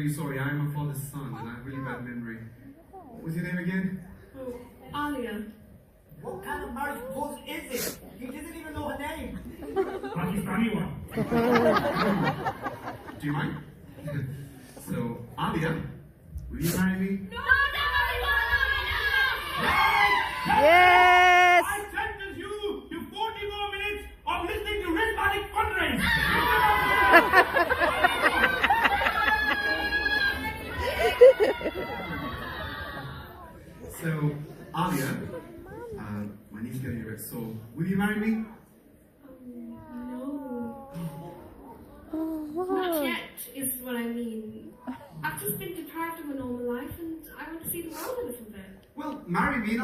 really sorry. I am my father's son and I have really bad memory. What was your name again? Oh, Alia. What kind of marriage proposal is it? He doesn't even know her name. Pakistani one. Do you mind? So, Alia, will you marry me? No! Yes! I sentence you to 40 more minutes of listening to Rhythmic fundraise. So, Alia, my knee's getting a bit sore. Will you marry me? No. Not yet is what I mean. I've just been deprived of a normal life and I want to see the world a little bit. Well, marry me and